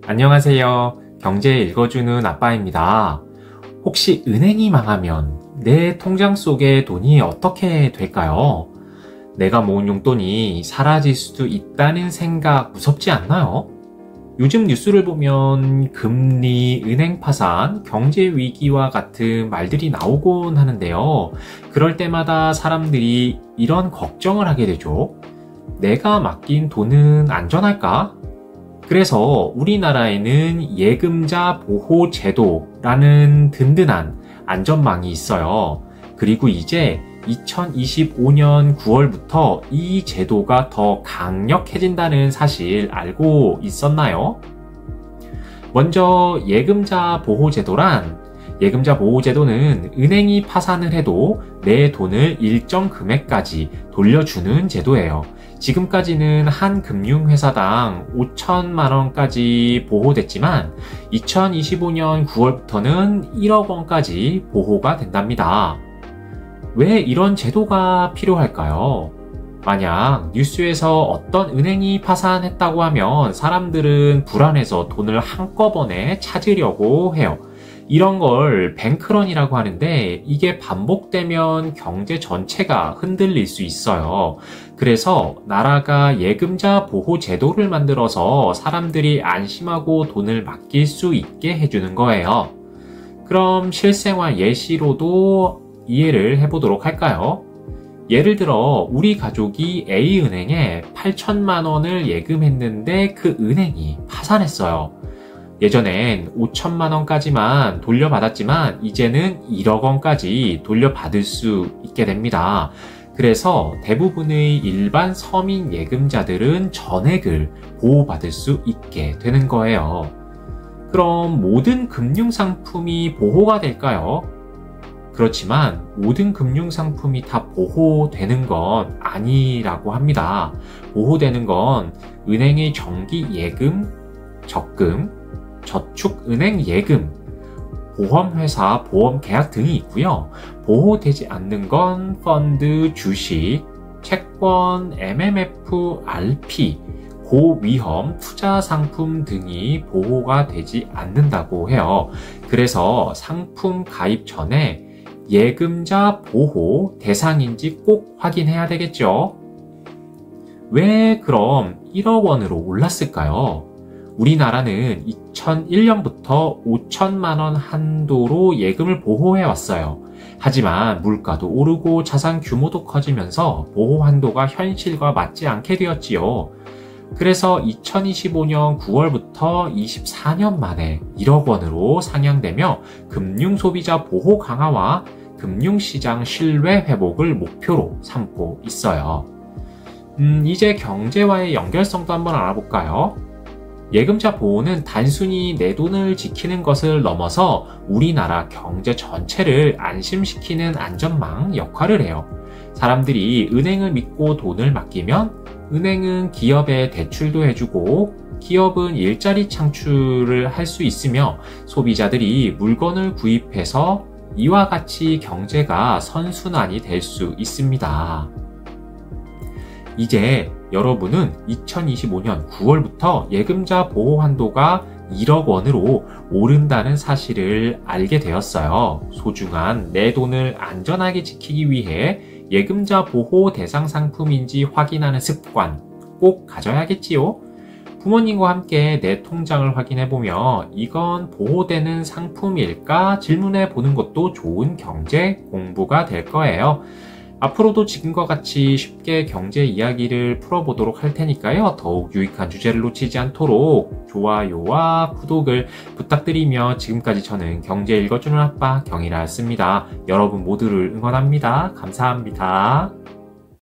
안녕하세요. 경제 읽어주는 아빠입니다. 혹시 은행이 망하면 내 통장 속의 돈이 어떻게 될까요? 내가 모은 용돈이 사라질 수도 있다는 생각 무섭지 않나요? 요즘 뉴스를 보면 금리, 은행 파산, 경제 위기와 같은 말들이 나오곤 하는데요. 그럴 때마다 사람들이 이런 걱정을 하게 되죠. 내가 맡긴 돈은 안전할까? 그래서 우리나라에는 예금자 보호 제도라는 든든한 안전망이 있어요. 그리고 이제 2025년 9월부터 이 제도가 더 강력해진다는 사실 알고 있었나요? 먼저 예금자 보호 제도란 예금자 보호 제도는 은행이 파산을 해도 내 돈을 일정 금액까지 돌려주는 제도예요. 지금까지는 한 금융회사당 5천만 원까지 보호됐지만 2025년 9월부터는 1억 원까지 보호가 된답니다. 왜 이런 제도가 필요할까요? 만약 뉴스에서 어떤 은행이 파산했다고 하면 사람들은 불안해서 돈을 한꺼번에 찾으려고 해요. 이런 걸 뱅크런이라고 하는데 이게 반복되면 경제 전체가 흔들릴 수 있어요. 그래서 나라가 예금자 보호 제도를 만들어서 사람들이 안심하고 돈을 맡길 수 있게 해주는 거예요. 그럼 실생활 예시로도 이해를 해보도록 할까요? 예를 들어 우리 가족이 A은행에 8천만 원을 예금했는데 그 은행이 파산했어요. 예전엔 5천만 원까지만 돌려받았지만 이제는 1억 원까지 돌려받을 수 있게 됩니다. 그래서 대부분의 일반 서민 예금자들은 전액을 보호받을 수 있게 되는 거예요. 그럼 모든 금융상품이 보호가 될까요? 그렇지만 모든 금융상품이 다 보호되는 건 아니라고 합니다. 보호되는 건 은행의 정기 예금, 적금, 저축은행 예금, 보험회사 보험계약 등이 있고요. 보호되지 않는 건 펀드, 주식, 채권, MMF, RP, 고위험 투자 상품 등이 보호가 되지 않는다고 해요. 그래서 상품 가입 전에 예금자 보호 대상인지 꼭 확인해야 되겠죠. 왜 그럼 1억 원으로 올랐을까요? 우리나라는 2001년부터 5천만 원 한도로 예금을 보호해 왔어요. 하지만 물가도 오르고 자산 규모도 커지면서 보호 한도가 현실과 맞지 않게 되었지요. 그래서 2025년 9월부터 24년 만에 1억 원으로 상향되며 금융소비자 보호 강화와 금융시장 신뢰 회복을 목표로 삼고 있어요. 이제 경제와의 연결성도 한번 알아볼까요? 예금자 보호는 단순히 내 돈을 지키는 것을 넘어서 우리나라 경제 전체를 안심시키는 안전망 역할을 해요. 사람들이 은행을 믿고 돈을 맡기면 은행은 기업에 대출도 해주고 기업은 일자리 창출을 할 수 있으며 소비자들이 물건을 구입해서 이와 같이 경제가 선순환이 될 수 있습니다. 이제 여러분은 2025년 9월부터 예금자 보호 한도가 1억 원으로 오른다는 사실을 알게 되었어요. 소중한 내 돈을 안전하게 지키기 위해 예금자 보호 대상 상품인지 확인하는 습관 꼭 가져야겠지요? 부모님과 함께 내 통장을 확인해보며 이건 보호되는 상품일까 질문해 보는 것도 좋은 경제 공부가 될 거예요. 앞으로도 지금과 같이 쉽게 경제 이야기를 풀어보도록 할 테니까요. 더욱 유익한 주제를 놓치지 않도록 좋아요와 구독을 부탁드리며 지금까지 저는 경제 읽어주는 아빠 경이라였습니다. 여러분 모두를 응원합니다. 감사합니다.